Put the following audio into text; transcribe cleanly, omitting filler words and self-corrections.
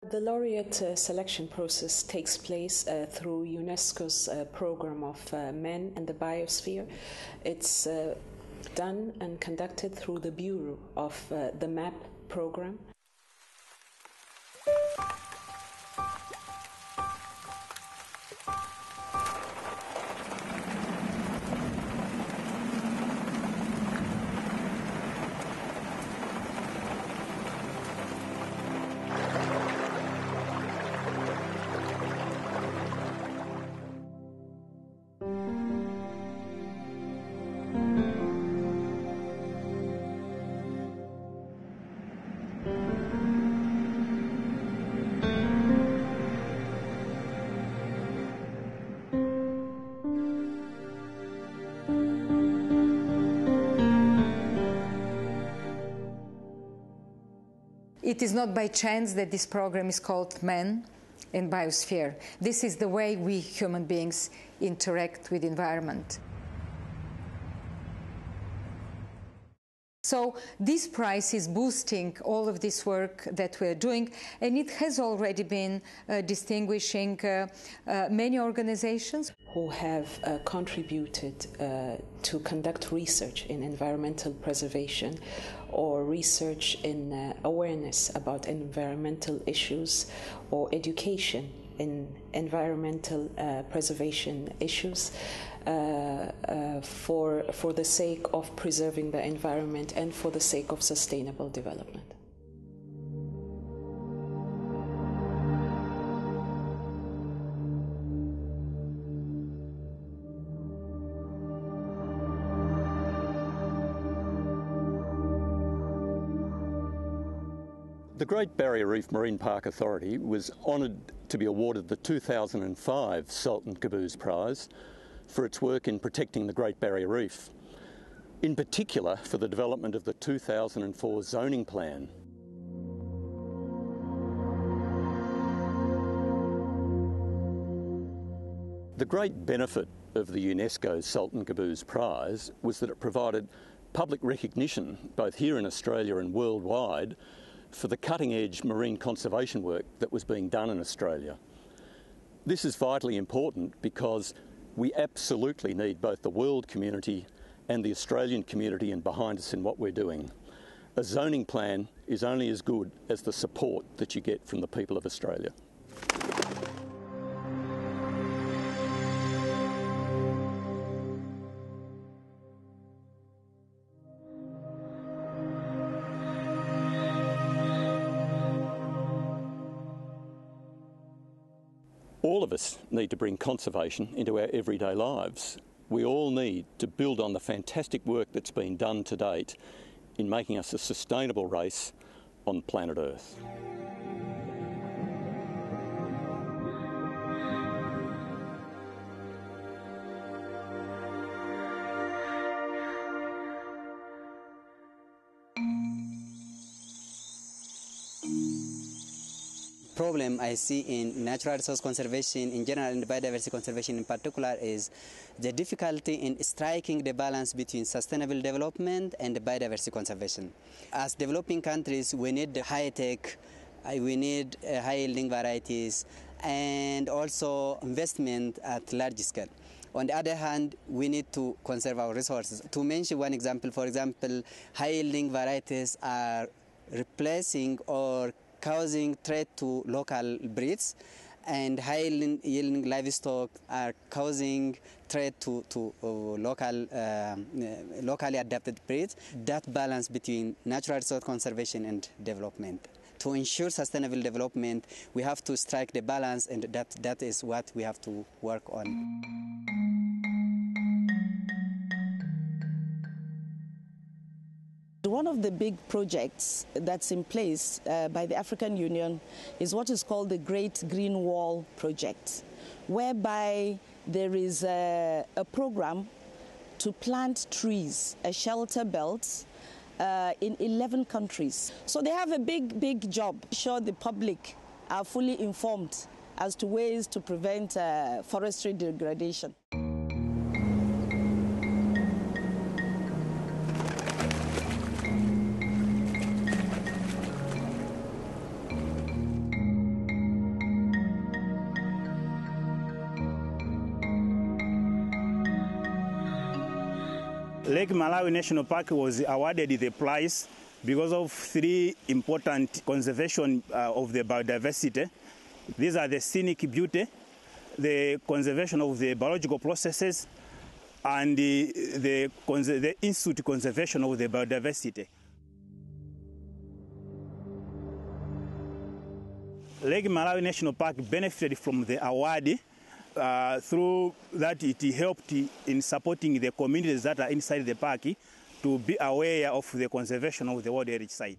The laureate selection process takes place through UNESCO's program of Men and the Biosphere. It's done and conducted through the Bureau of the MAP program. It is not by chance that this program is called Men and Biosphere. This is the way we human beings interact with the environment. So this prize is boosting all of this work that we're doing, and it has already been distinguishing many organizations who have contributed to conduct research in environmental preservation or research in awareness about environmental issues or education in environmental preservation issues for the sake of preserving the environment and for the sake of sustainable development. The Great Barrier Reef Marine Park Authority was honoured to be awarded the 2005 Sultan Qaboos Prize for its work in protecting the Great Barrier Reef, in particular for the development of the 2004 zoning plan. The great benefit of the UNESCO Sultan Qaboos Prize was that it provided public recognition, both here in Australia and worldwide, for the cutting-edge marine conservation work that was being done in Australia. This is vitally important because we absolutely need both the world community and the Australian community in behind us in what we're doing. A zoning plan is only as good as the support that you get from the people of Australia. All of us need to bring conservation into our everyday lives. We all need to build on the fantastic work that's been done to date in making us a sustainable race on planet Earth. Problem I see in natural resource conservation in general and biodiversity conservation in particular is the difficulty in striking the balance between sustainable development and biodiversity conservation. As developing countries, we need the high-tech, we need high-yielding varieties, and also investment at large scale. On the other hand, we need to conserve our resources. To mention one example, for example, high-yielding varieties are replacing or causing threat to local breeds, and high-yielding livestock are causing threat to locally adapted breeds. That balance between natural resource conservation and development. To ensure sustainable development, we have to strike the balance, and that is what we have to work on. One of the big projects that's in place by the African Union is what is called the Great Green Wall Project, whereby there is a program to plant trees, a shelter belt, in 11 countries. So they have a big job. Sure, the public are fully informed as to ways to prevent forestry degradation. Lake Malawi National Park was awarded the prize because of three important conservation of the biodiversity. These are the scenic beauty, the conservation of the biological processes, and the in-situ conservation of the biodiversity. Lake Malawi National Park benefited from the award through that it helped in supporting the communities that are inside the park to be aware of the conservation of the World Heritage Site.